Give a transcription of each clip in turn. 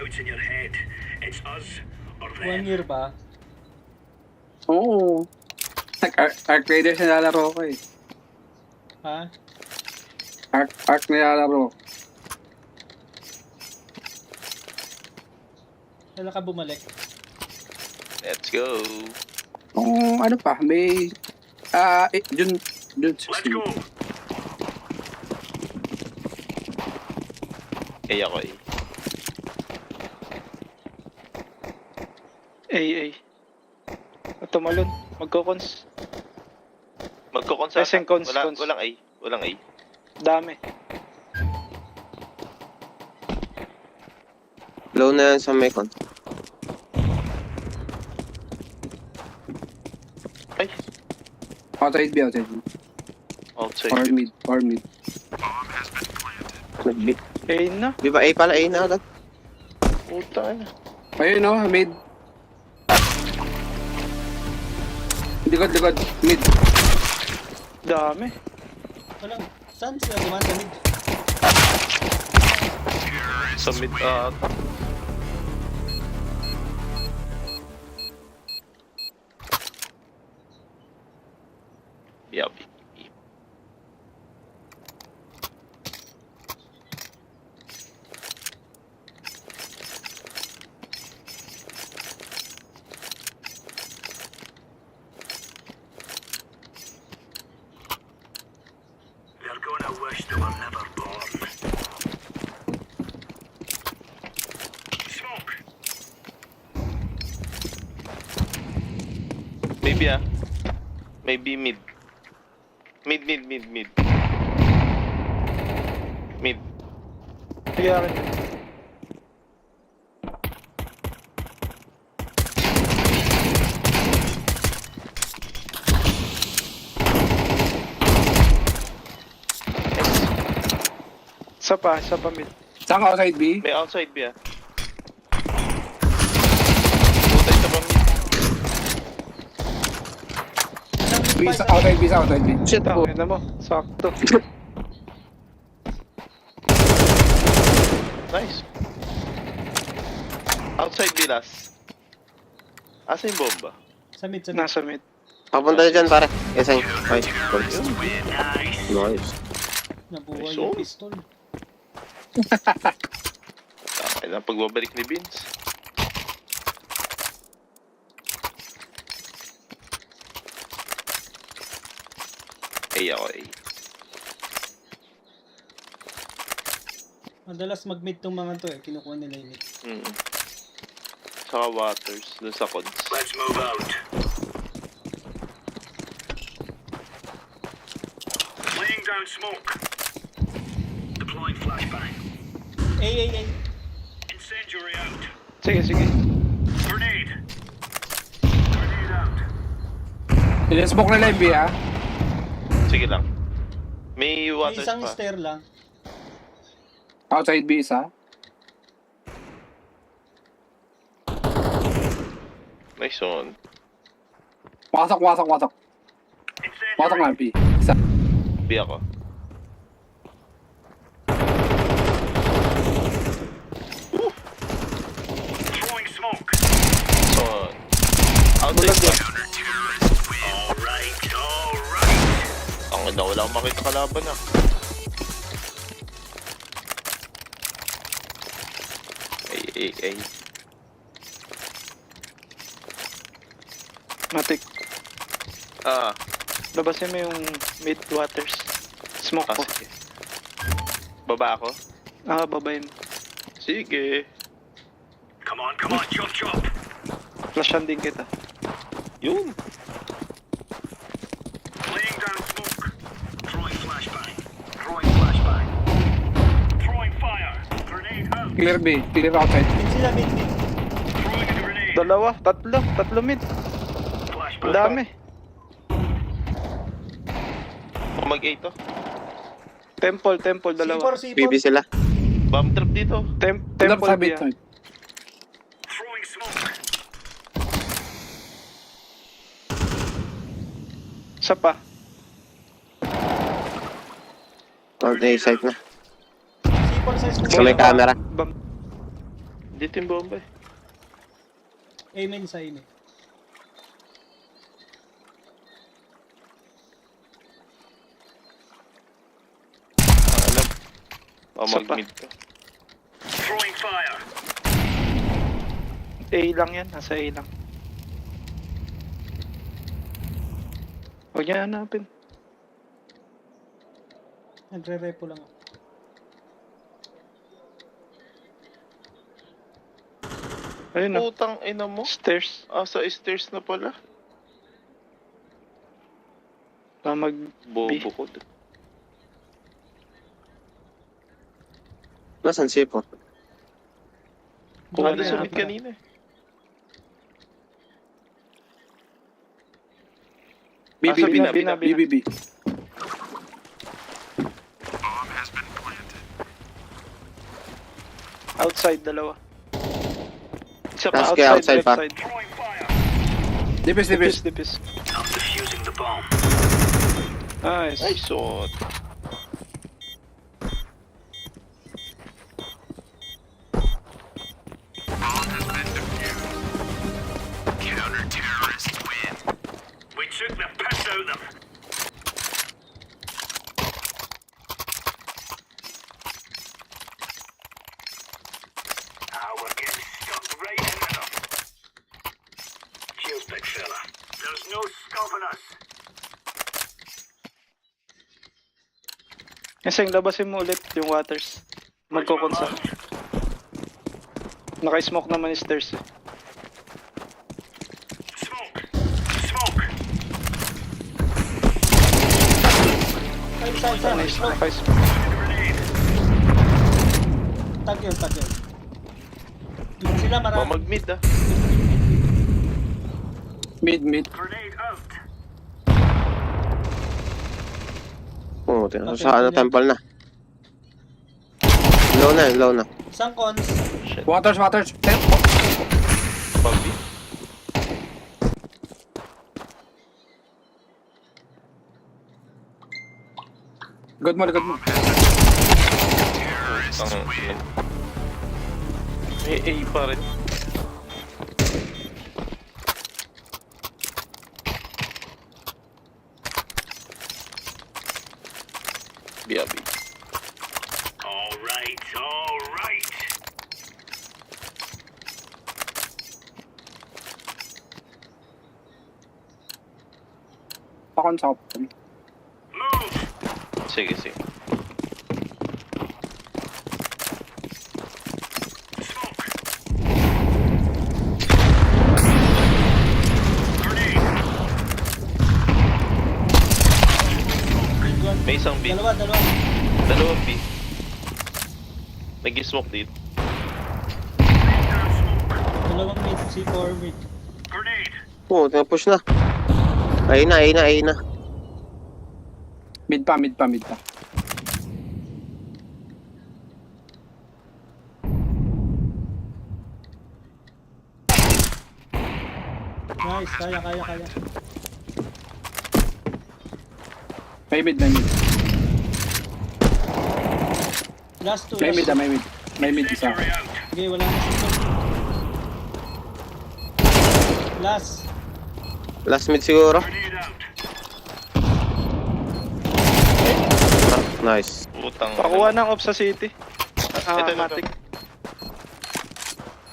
doubts in your head. It's us or 1 them. year ba? Oo. Arc Raider nilalaro ko eh. Ha? Arc nilalaro. Kailan ka bumalik? Let's go. Kung ano pa, may... June Let's 16. go. Ay ako eh. Ay. Tumalon. Magkokons. Magkukonsata. Pressing cons. Walang A. Walang A. Dami. Low na yan sa Mekon. Ay. Outside B. Outside. Or mid. Nag-B. Ay na. Di ba A pala? A na agad. Puta na. Ayun no, mid. Likod. Mid. Dami. Walang, saan sila dumanda mid? Sa mid. Yabi. They're gonna wish they were never born. Smoke. Maybe Maybe mid. Mid. Mid. Sige akin. Isa pa mid. Saan ka outside B? May outside B Puta isa pa mid. Outside B. Shit ako. Ina mo. Sakto. Nice. Outside B last. Asa yung bomba? Sa mid. Nasa mid. Papunta na dyan pare. Esay. Ay. Nice. Nice. Nabuhay Nice, yung oh. pistol. Okay na pagbabalik ni Vince. Ay ako eh. Madalas mag-mid tong mga to eh. Kinukuha nila yung mid. Saka waters dun sa cons. Let's move out. Laying down smoke. Deploying flashbang. Ay. Incendiary out. Sige. Grenade. Grenade out. Smoke na lang B ha. Sige lang. May May waters isang pa. stair lang. Outside B isa. Nice one. Wasak. Wasak nga Incendiary. B. Isa. B ako. Throwing smoke. So, outside pa. Alright. Ang ina, wala akong makita kalaban Ay. Matik. Labasin mo yung mid waters. Smoke ko. Sige. Baba ako? Babayin mo. Sige. Come on. Chop. Flashan din kita. Yun. Laying down smoke. Throwing flashbang. Throwing fire. Grenade out. Clear B. Clear outside. Mid sila mid. Throwing a grenade. Dalawa. Tatlo mid. Flashbang. Dami. Kung mag-A to. Temple, dalawa. C4. BB sila. Bomb trap dito. Temple B. B. Throwing smoke. Isa pa. All day site na. C4 sa smoke. Sa may camera. Bam. Dito yung bomba eh. Amen sa amen. Alam. O, Isa pa. mag-mid ka. Throwing fire. A lang yan, nasa A lang. Huwag niya hanapin. Nagre-repo lang ako. Ayun na. Putang ina mo. Stairs. Ah, sa stairs na pala. Baka mag Bobo ko. Nasaan sipo? Kuha Ano na sa yan. mid kanina eh. B, B, sabi B, na, B, B na, B, B, B. Outside, dalawa. Isa Taas pa, kaya outside, outside pa. left side. Throwing fire. Dipis, dipis. Dipis. I'm defusing the bomb. Nice. Ay, suot. We took the piss out of them. We're getting stuck right into them. Cheers, big fella. There's no stopping us. Kasi labasin mo ulit yung waters. Magkukonsa. Naka-smoke naman yung stairs eh. Smoke. Smoke. Isa. Nice, Oh, naka-smoke. Grenade. tag yun. Yung sila O, marami. mag-mid ah. Mid, mid. Grenade out. Oo, sa ano, temple na. Low na. Isang cons. Waters, waters. Pag-B. Good mo, good mo. May A pa rin. Biyabi. All right, all right. Pakon sa Move. Sige, sige. Smoke. Grenade. Big one. May isang B. Dalawa. Dalawang B. Nag-smoke dito. Dalawang mid. C4 mid. Grenade. Oo, push na. Ayun na. mid pa. Nice. Kaya. May mid. Last two. May mid, may mid. May mid isa. Incendiary out. Okay, wala na siya. Last mid siguro. Grenade out. Nice. Putang. Pakuha ng off sa city. Ito. Matic.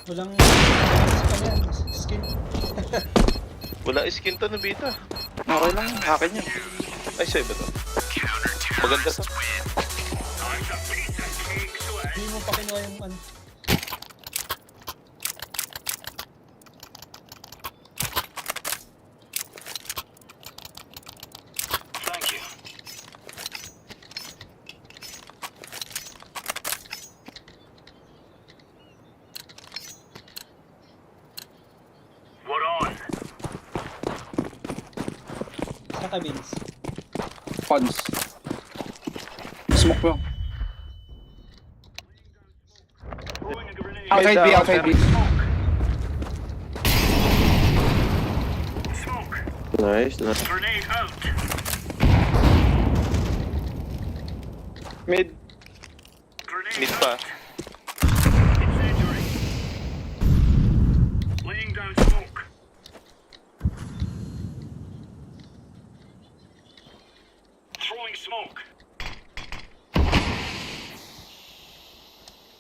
Walang skin. Wala skin to, Nobita. Okay lang, akin yan. Ay, sa'yo ba to? Maganda to. Nice a piece of cake, sweat. Hindi mo pa kinuha yung ano. Thank you. What on? Sa cabins. Cons. Smoke mo. Throwing a grenade. Outside B, outside B. Smoke. Nice. Grenade out. Mid. Grenade Mid pa. out. Incendiary.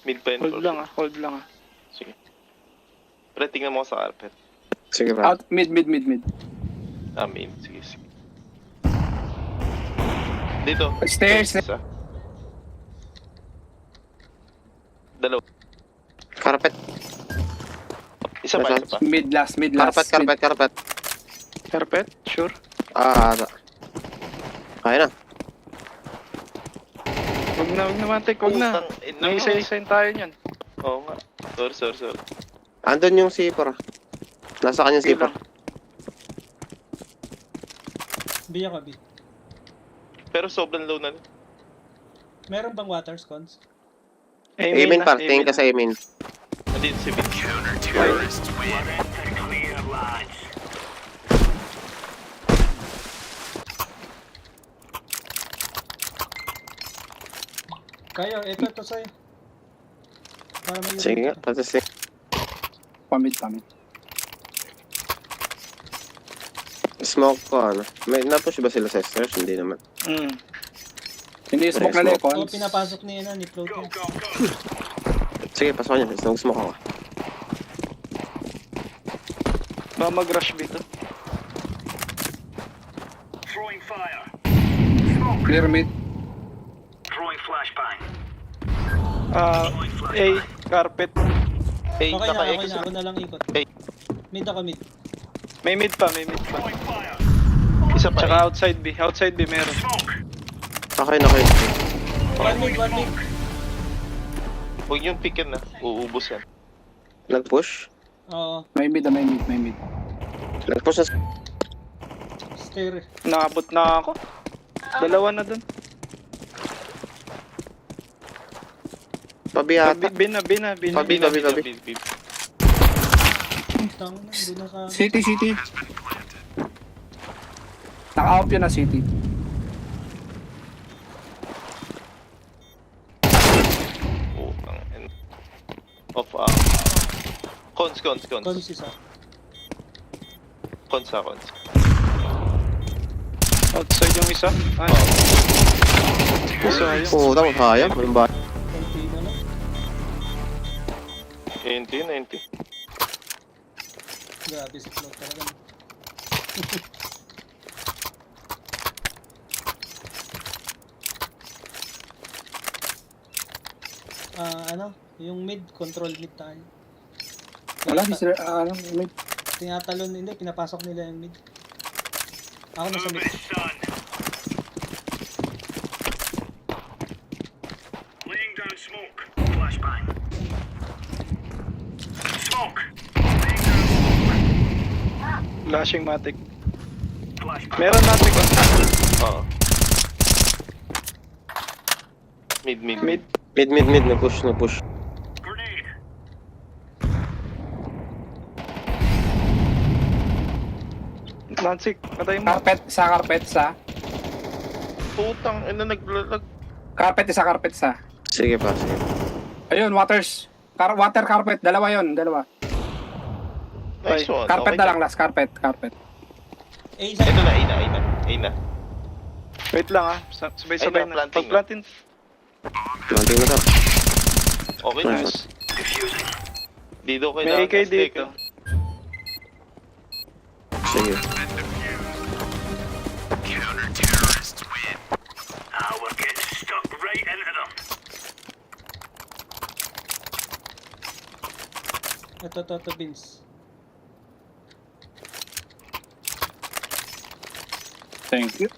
Mid pa yun. Hold lang ah, hold lang ah. Sige. Pre, tingnan mo ako sa carpet. Sige pa. Out, mid. Ah, main. Sige, sige. Dito. Stairs. Isa. Dalawa. Carpet. Isa pa, isa pa. Mid last. Carpet. Carpet, sure. Kaya na. Wag na Mantik, wag na. Putang ina May mo. isa-isain tayo niyan. Oo nga. Sorry. Andun yung C4. Nasa kanya Sige C4. lang. B ako, B. Pero sobrang low na. Meron bang water scones? Amen par. Tingin ka sa amen. Andito si Vin. Clear, lads. Kaya, ito sa'yo. Para may Sige nga. Tapos Pamid. smoke ko ano. May na-push ba sila sa stairs? Hindi naman. Hindi smoke na Smoke. Lecons. O, pinapasok ni Float Go, yan. go, go. Sige, pasok niya. Smoke ako. Ba mag-rush B to? Throwing fire. Clear mid. Throwing flashbang. A, carpet. Hey, Okay na, naka-echo ako na lang ikot. Hey. Mid ako, mid. May mid pa. Throwing fire. Isa pa. Tsaka outside B meron. Smoke. Okay na kayo. One mid. Huwag yung pick na. Uubos yan. Nag-push? Oo, May mid. Nag-push na. stair. Nakabot na ako. Dalawa na dun. Pabi ata. B na. Tabi. Tang na, hindi na ka... City. Naka-out yun na city. Off. Cons. Cons isa. Cons. Outside yung isa. Isa yun. Oo, tapos kaya. Anong ba? Konti na lang. 90. Grabe si Float talaga. Yung mid, control mid tayo. Wala, di sila, mid. Tinatalon, hindi, pinapasok nila yung mid. Ako nasa Move mid. it, son. Laying down smoke. Flashbang. Smoke. Laying down Flashing Matic. flashbang. Meron Matic. Oo. Mid. Mid. Nag-push. Grenade. Mantik, patay mo. Carpet, sa. Putang ina naglalag. Carpet, isa. Sige pa, sige. Ayun, waters. Water carpet, dalawa. Nice one. Carpet Okay na lang last, carpet. A isa. Ito na, A na. Wait lang ah. Sabay-sabay Ay, na. planting Pag-planting. Planting na to. Okay, nice. Diffusing. Dito kayo May AK dito. Sige. We're getting stuck right into them. Ito, Vince. Thank you.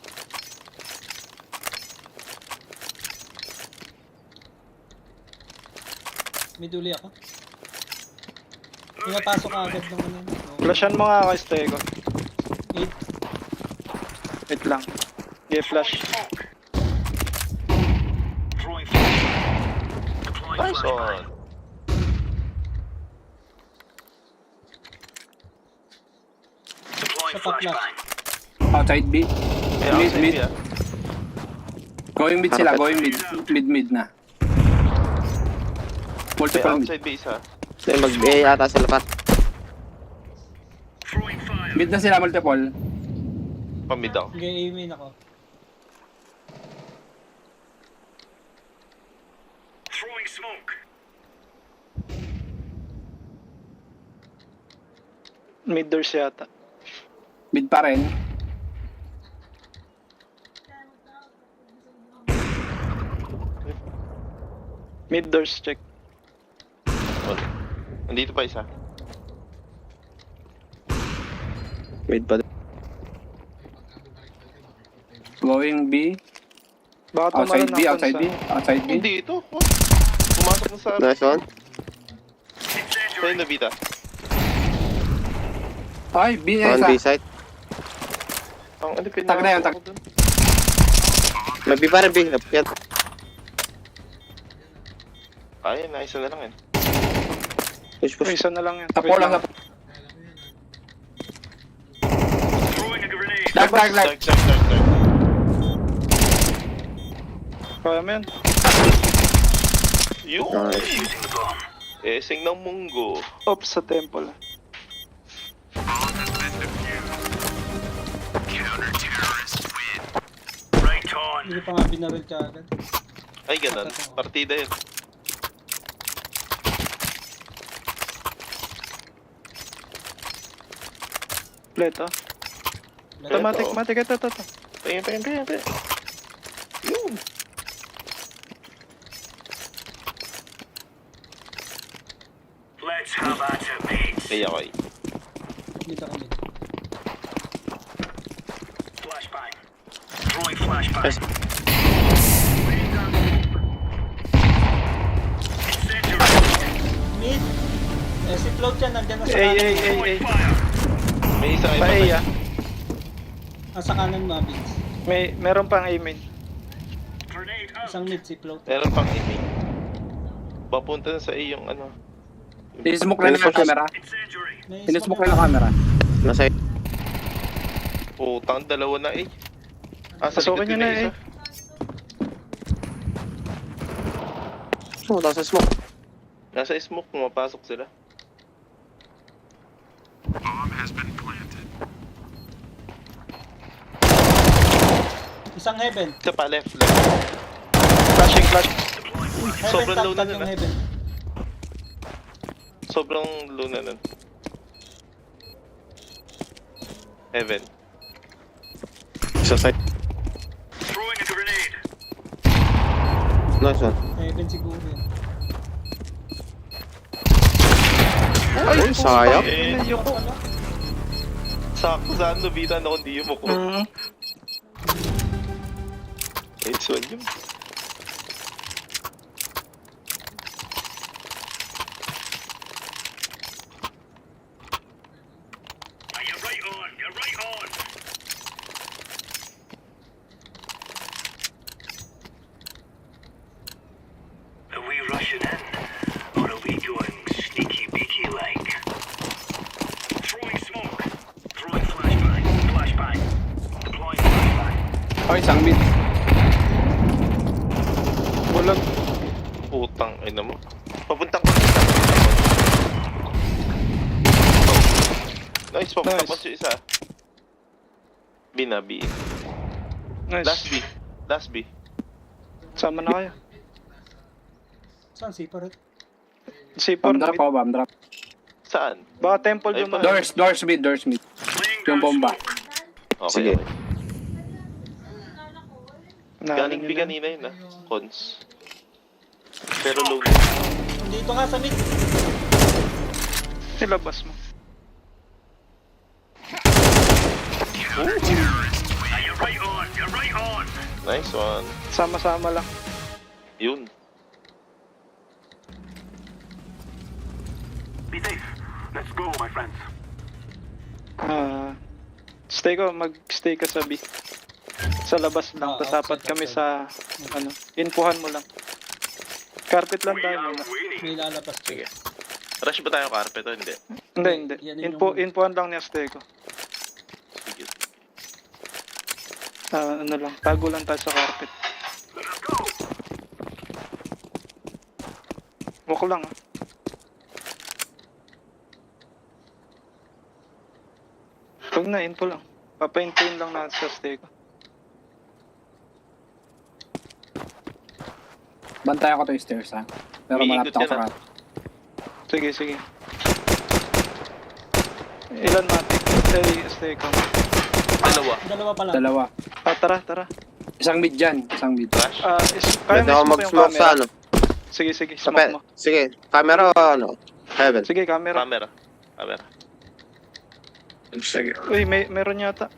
Mid uli ako. Pinapasok ka agad ng ano. Flashan mo nga kay Stego. 8. Wait lang. Okay, flash. Smoke. Throwing fire. Deploying Nice flashbang. one. Deploying Sa top left. flashbang. Outside B. May Mid, outside mid. B, ah. Going mid sila, mid na. May Multiple mid. outside B isa. Sige, mag-A ata sila pa. Throwing fire. Mid na sila, multiple. Pamid ako. Nag-aiming ako. Throwing smoke. Mid doors yata. Mid pa rin. Mid doors check. Wala. Nandito pa isa. Mid pa din. Going B. Baka Outside tumalan B, ng outside B. konsa. Outside B. Hindi ito. Pumasok na sa... Nice one. Sa'yo na, Vita. Ay, B na On isa. B site. Ang ano, Tag na yun, tag. ako dun. May B pa rin B. Yan. Ay, naisa na lang yan. Push, Uy, push. isa na lang yan. Tapo Wait lang. Throwing a grenade. Dark. Dark. Kaya mo yan. Yun! Nice. Using the bomb. Eseng ng munggo. Oops, sa temple. Right on. Hindi pa nga binaril ka agad. Ay, ganun. Partida yun. Plate, oh. Automatic, matik. Ito. Tingin. Yun! Let's have at it, mates. Kaya kay. Dito kami. Flashbang. Throwing flashbang. Yes. Laying down the bomb. Incendiary. Mid! Eh, si Float yan, nandyan na sa Ay. kanan. Throwing fire. May isa kayo Pa A, ah. Sa kanan mo, Vince. Meron pang A main. Grenade out. Isang mid si Float. Meron pang imig. Papunta na sa A yung ano. Sinismoke lang ng camera. Incendiary. May Sinismoke smoke lang ng camera. Nasa Putang, dalawa na A. Sa Pasukin likod nyo din na isa. Oh, nasa smoke. Nasa smoke, pumapasok sila. Isang heaven. Isa pa, left. Flashing. Heaven Sobrang tap low na yung nila. heaven. Sobrang low na nun. Heaven. Sa site. Throwing a grenade. Nice one. Heaven siguro yun. Ay, sayang. Eh, Wala. sakto saan nabita na kundi yung mukha. Mm. Nice one yun. You're right on. You're right on. Are we rushing in? Or are we going sneaky beaky like? Throwing smoke. Throwing flashbang. Flashbang. Deploying flashbang. Ay, isang mid. Bulag. Putang, ina mo. Papuntang. Nice, papuntang Nice. pa siya isa. B na, B. Nice. Last B. Sama na kayo. Saan si Paret? C4 Bomb mid. drop ako, bomb drop. Saan? Baka temple Ay, yung pa- mga. Doors mid. Laying Yung down bomba. smoke. Okay, Sige. okay. Galing B kanina yun, Cons. Pero low. Dito nga sa mid. Nilabas mo. You're right on. You're right on. Nice one. Sama-sama lang. Yun. Be safe. Let's go, my friends. Mag-stay ka sa B. Sa labas lang. Ah, Tapos dapat outside, kami sa, inpuhan mo lang. Carpet lang We tayo are muna. waiting. May lalabas. Sige. Rush ba tayo carpet o hindi? Hindi. Yan yung- Inpuhan lang ni Azteco. Sige. Ano lang, tago lang tayo sa carpet. Let's go. Walk lang, ah. Huwag na, info lang. Papaintuin lang natin sa Azteco. Bantayan ko to yung stairs, ha? Pero May malapit ikot ako yan, sa ah. rat. Sige. Ilan natin? Stay ka. Dalawa. Dalawa pala. Dalawa. Tara. Isang mid dyan. Isang mid. Flash. Kaya Pwede ako mo yung mag-smoke camera. sa ano. Sige, Sa smoke mo. Sige, camera o ano? Heaven. Sige, camera. Camera. Sige. Uy, meron yata.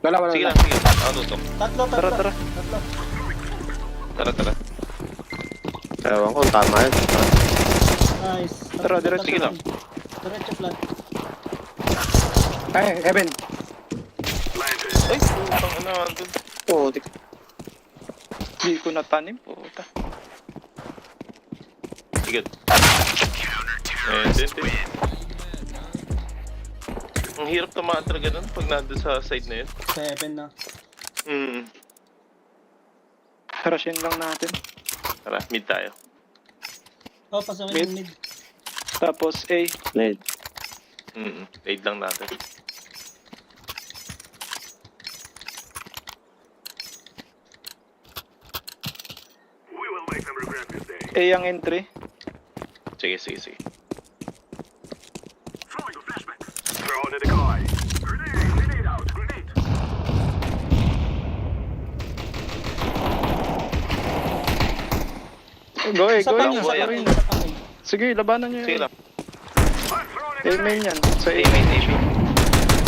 Wala. Sige lang, sige. Ako tutok. Tatlo. Tara. Tara. Ewan ko kung tama yun. Nice. Tara, diretso Sige lang. Diretso flat. Ay, Heaven. Ay, putang ano, andun. Oo, Di ko natanim. Puta. Sige. Din. Ang hirap tamaan talaga nun pag nandun sa side na yun. 7 na. Rushin lang natin. Tara, mid tayo. Oh, pasukin Mid. yung mid. Tapos A. need. Aid lang natin. We will make them regret this day. A ang entry. Sige. Throwing a flashback. Throw in the decoy. Grenade out. Grenade. Go Isa pa lang, yun, boy, isa pa ah. yun, isa pa yun. Sige, labanan nyo Sige yun. lang. I'm throwing a A main yan. Sa A. Aim.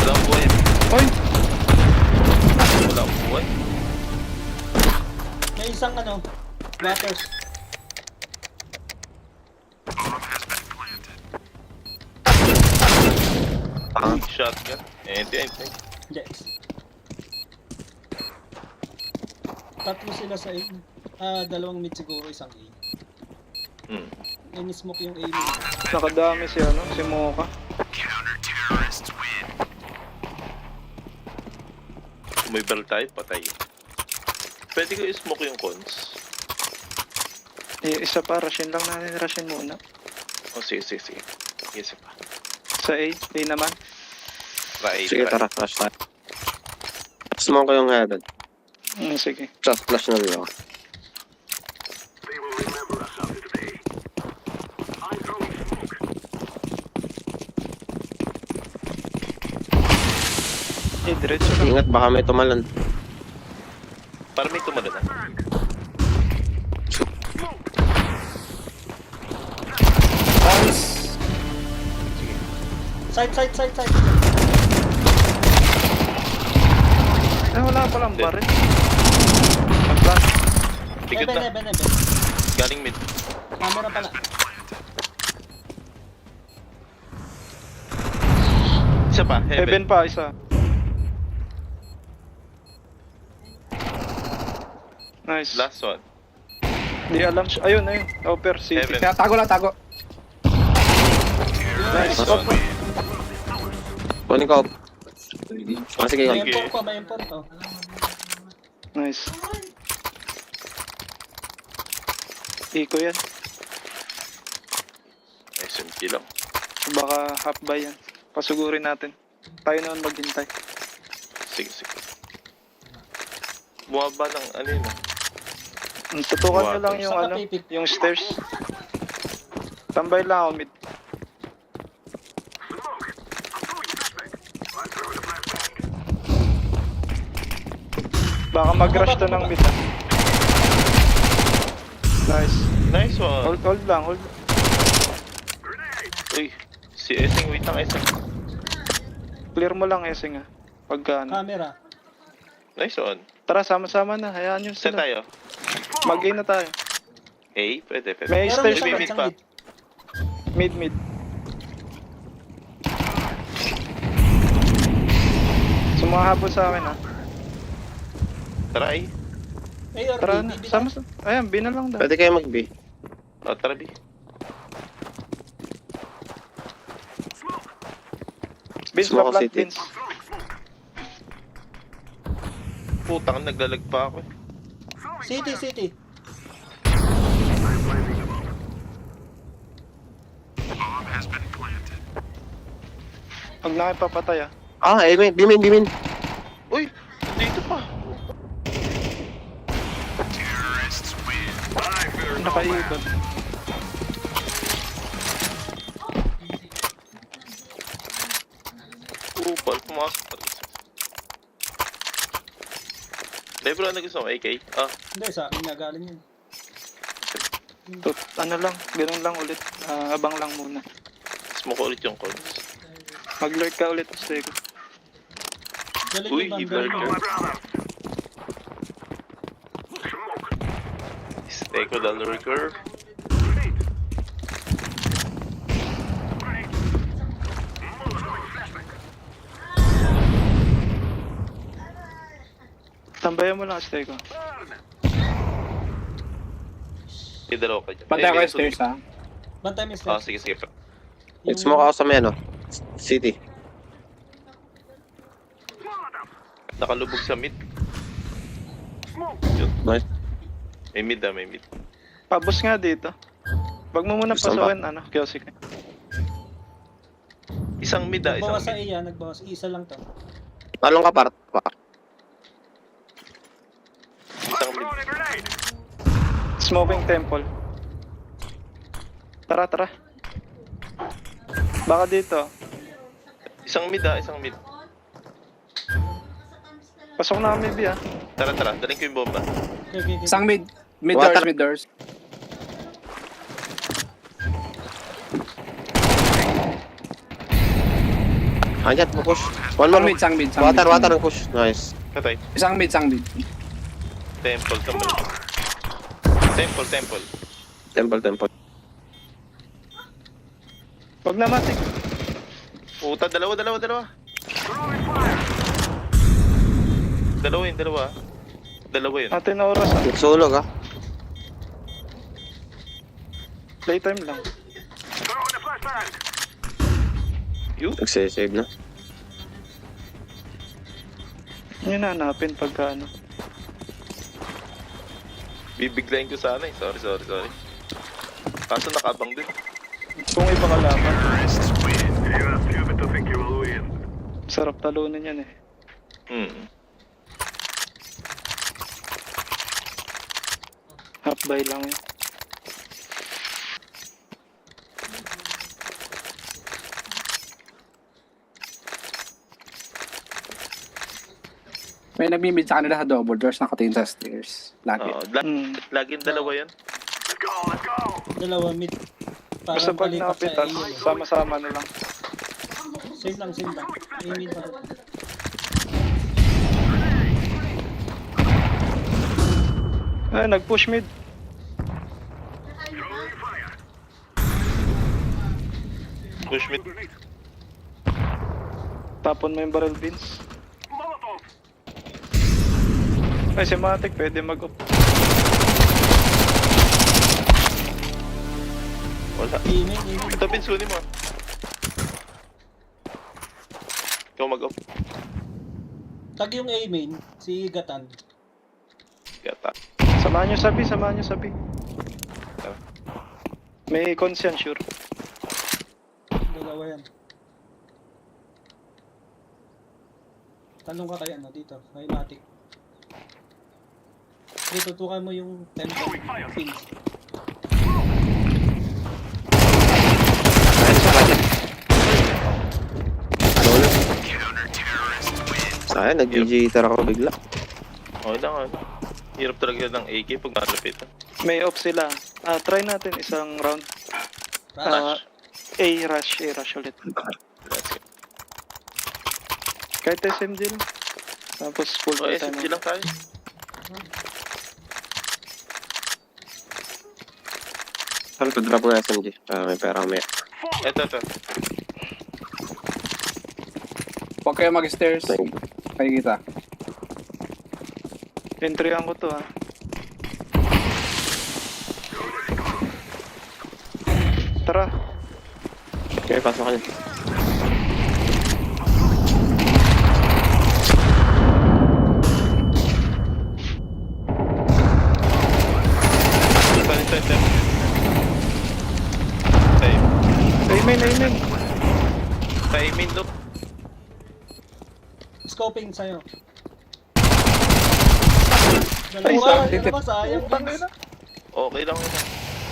Walang buhay. Hoy! Walang buhay. May isang ano, waters. Shotgun. Ente. Yes. Tatlo sila sa A. Dalawang mid siguro, isang A. Smoke yung A mid. Nakadami si ano, si Mocha. Umibal tayo, patay. Pwede ko i-smoke yung cons. Isa pa, rushin lang natin. Rushin muna. Sige. Isa pa. Sa A. A naman. Try. Sige, tara, flash tayo. Smoke ko yung heaven. Sige. Just flash na lang ako. They will remember us after today. I'm throwing smoke. Diretso lang. Ingat, baka may tumalan. Para may tumalo na. Side. Wala palang Hindi. baril. Flash. Tigat na. Heaven. Galing mid. Camera pala. Isa pa. Heaven Heaven. pa, isa. Nice. Last one. Di alam siya. Ayun. Upper city. Heaven. Kaya tago. Nice. Mas- Kunin ko. Sige, May Sige. import pa, may import to. Nice. Iko yan. SMP lang. Baka half buy yan. Pasugurin natin. Tayo naman maghintay. Sige. Bumaba ng ano yun. Tutukan nyo lang yung Saka ano, pipit. yung stairs. Tambay lang ako mid. Baka mag-rush to ng mid. Nice. Nice one. Hold lang. Uy. Si Esing. Wait lang Esing. Clear mo lang Esing ah. Pagka ano. Camera. Nice one. Tara, sama-sama na. Hayaan nyo Set sila. tayo. Mag-A na tayo. Pwede. May Meron stairs isang May pa. mid isang pa. mid. Mid. Sumahabol sa akin ah. Try. A or Tara B, na. B Sama sa... Ayan, B na lang daw. Pwede kayo mag-B. Tara B. Beans Smoke pa plant, city. beans. Putang, naglalag pa ako eh. City. Pag nakipapatay ah. Bimin. Uy! Dito pa! Nakaikot. Paul, pumasok. Lebro, ano gusto mo? AK? Ah, Hindi, sa akin nga galing yun. Ano lang, ganun lang ulit. Abang lang muna. smoke ulit yung cons. Mag-lurk ka ulit, Stego. Galing Uy, yung i-blur bundle. ka. My brother. Smoke. Stay ko the lurker. Grenade. Grenade. Molotov flashbang. Tambayan mo lang, Stego. Burn. May dalawa ka dyan. Pantay ko may yung stairs ha. Bantay mo yung Ah, steps. sige, sige. Nag-smoke ako sa may ano, city. Molotov. Nakalubog sa mid. Smoke. Yun. Nice. May mid ah, may mid. Pabos nga dito. Wag mo muna Gusto ba? pasukin, ano, Kyosik. Isang mid ah, isang Nagbawas sa mid. iya, nagbawas. Isa lang to. Talong ka part pa. Isang mid. Throwing a grenade. Smoking temple. Tara, tara. Baka dito. Isang mid ah, isang mid. Pasok na kami, B, ah. Tara, tara. Daling ko yung bomba. Okay, okay, okay. Isang mid. Mid Water. doors, mid doors. Andiyan, push. One more. Isang mid, isang mid. Water, water, push. Nice. Katay. Isang mid, isang mid. Temple, temple. Temple, temple. Temple, temple. Wag na matik. Puta, dalawa, dalawa, dalawa. Throwing fire. Dalawa yun, dalawa. Dalawa yun. Natin na oras, ah. Nagsulog ah. Playtime lang. Throwing a flashbang. Nagsisave na. Yun na, hanapin pagka, ano. Bibiglayin ko sana eh. Sorry, sorry, sorry. Kaso nakabang din. Kung iba kalaban, Terrorists win. You have proven to think you will win. sarap talunin yan, eh. Half buy lang yun. May nagmimid sa kanila sa double doors, nakatingin sa stairs. Lagi. Oo, laging dalawa yan. Let's go. Let's go. Dalawa mid. Basta Parang pag palipat sa nakapitan, iya. eh. sama-sama na lang. Same lang, same lang. Yung mid pa rin. Ay, nag-push mid. Throwing fire. Push mid. Grenade. Tapon mo yung barrel beans. Molotov. Ay, si Matic, pwede mag-up. Wala. Aiming, aiming. Ito, pinsunin mo. Ikaw mag-up. Tag yung A-main, si Gatan. Yata. Samahan nyo sabi, samahan nyo sabi. May conscience, sure. Dalawa yan. Tanong ka kay ano dito, kay Matic. Dito, tutukan mo yung tempo pins. Ayun sa kanya. Ano ulit? Sayang, nag-GG-tar ako bigla. Okay lang, ano. Hirap talaga ng AK pag malapit. May off sila. Try natin isang round. Rush. A-rush ulit. Let's go. Kahit SMG lang. Tapos full Oh, time. SMG lang tayo. Saan ko drop ng SMG? May pera may. Ito. Huwag kayo mag-stairs. Kayo kita. Entry ko to, ah. Tara. Okay, pasok ka na. Ito. Time. Amen. Timing, look. Scoping sa'yo. Ay, Dalawa, sakit. dalawa, sayang. Okay lang yun.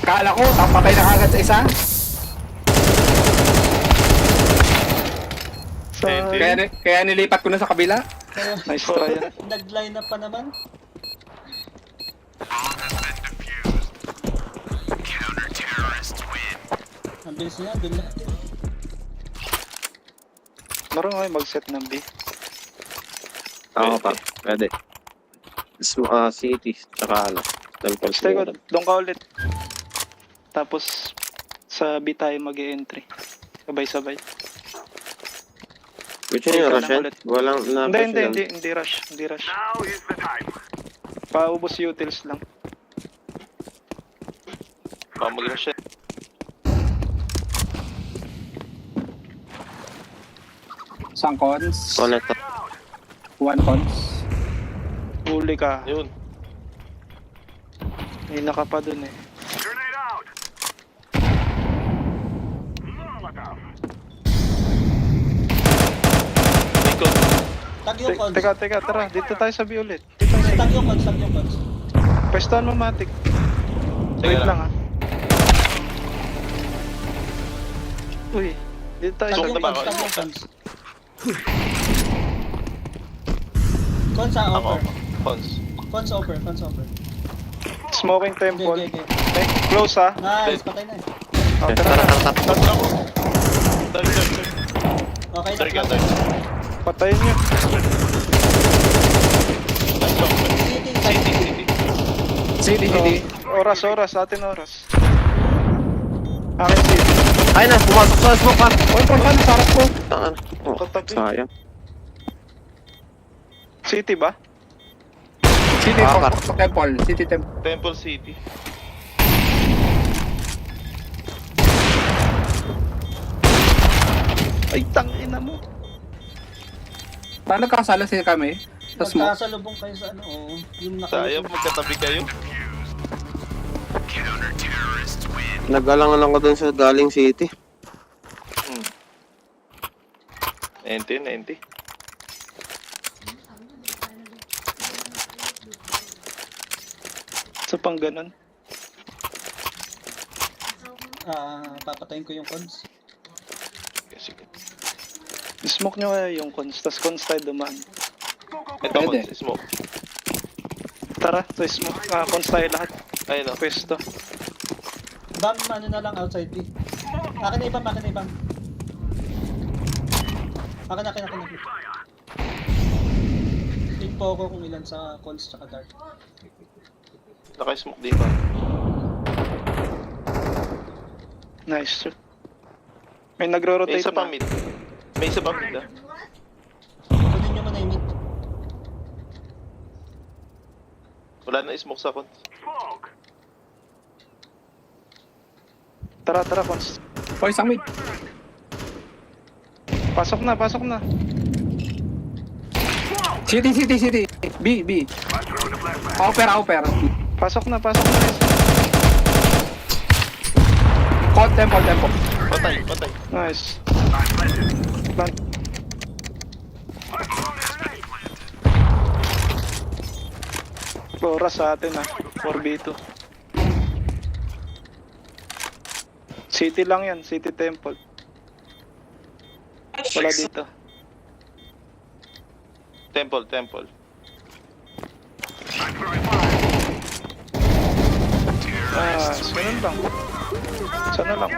Kala ko, tapatay na kagad sa isa. Sa Kaya nilipat ko na sa kabila. Kaya, Nice try yan. nag-line up pa naman. Ang bilis niya, doon lahat eh. Marunong kayo mag-set ng B. Oo pa, pwede. City, tsaka ano. Temple. Stay ko, doon ka ulit. Tapos, sa B tayo mag-e-entry. Sabay-sabay. Gusto niyo Ikaw rush lang yan? ulit. Walang Hindi rush. Hindi rush. Now is the time. Paubos utils lang. Baka mag-rush yan. Isang cons. Connect. One cons. Huli ka. Yun. May naka pa dun eh. Grenade out. Molotov. May con. Tag yung cons. Teka, tara. Dito tayo sa B ulit. Dito tayo sa Tag yung cons, tag yung cons. Pwestohan mo, Matic. Wait Teka lang ah. Uy, dito tayo Tag sa yung Smoke na ba cons, ako? tag yung cons. Cons sa Ako. offer. Cons. Cons offer, cons offer. smoking Okay, temple. okay, okay. Okay, close ah. Nice, patay na eh. Oh, Tara, tara. tara, tara. Touch ako. Third. Okay, Third ka, na. third. Patayin nyo. Touch ako. City. City. Oras. Atin oras. Akin city. Ay na, pumasok sa smoke pa. Oy, paano? Sarap ko. Tangan. Oh, Katabi. sayang. City ba? City Ah, temple. City temple. Temple City. Ay, tangina mo. Paano nagkakasala sila kami? Sa smoke? Magkasalubong kayo sa ano, oh. Yung Sayang, nakalusog. magkatabi kayo. Nag-alangan ako dun sa galing city. 90. Sa pang ganun. Papatayin ko yung cons. Sige. Smoke nyo kaya yung cons. Tas cons tayo dumaan. Ito, Pwede. cons. Smoke. Tara, sa smoke. Cons tayo lahat. Ayun o. Pwesto. Bam, ano na lang outside B. Akin na ibang. Akin. Info ko kung ilan sa cons tsaka dark. Naka-smoke dito. Nice, sir. May May nagro-rotate isa pa na. mid. May isa pa mid ah. Kunin nyo muna yung mid. Wala na smoke sa cons. Smoke. Tara, cons. O, isang mid. Pasok na. City. B. Offer. Pasok na. Temple. Patay. Nice. Plant. Oras sa atin ah. 4v2. City lang yan. City temple. Wala dito. Temple. Ganun lang. Sana lang.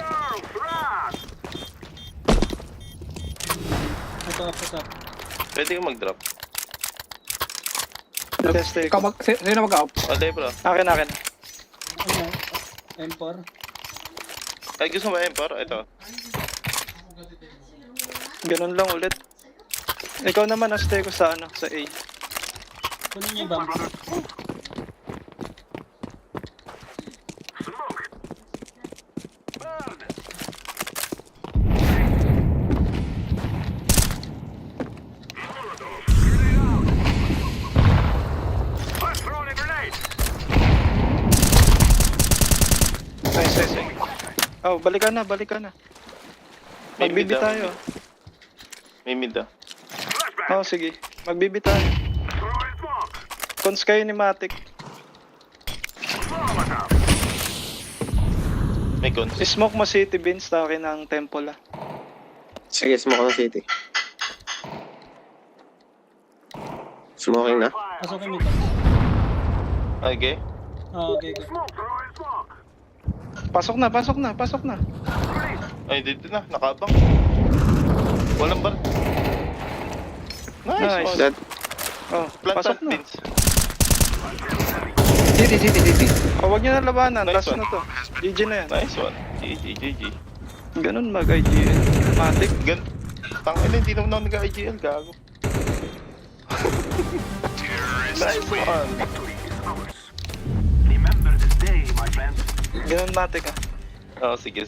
Ito up. Pwede ka mag-drop. Test take. Sino mag-out? O, bro. Akin. Ano? M4. Ay, gusto mo Empor? Ito. Ganun lang ulit. Ikaw naman stay ko sa ano, sa A. Kunin nyo bam. I'm throwing a grenade. Nice. Oh, balikan na. May mid Magbibi ah. tayo. May mid ah. Oh, sige. Magbibi tayo. Throwing smoke. Cons kayo ni Matic. Molotov. May cons. Smoke mo City Beans sa akin ng temple ah. Sige, smoke ng city. Smoking na. Pasokin mo ito. Okay. Okay, okay. Pasok na, pasok na, pasok na. Ay, dito na. Nakabang. Walang bar. Nice, Nice. one. Dead. Oh, Plant pasok that na. pins. GG. Oh, wag niyo na labanan. Nice Last one. na to. GG na yan. Nice one. GG. Ganun mag-IGL. Matik. Tangina, hindi naman ako nag-IGL, gago. Nice one. Remember this day, my friends. Ganun matik ah. Oh, sige.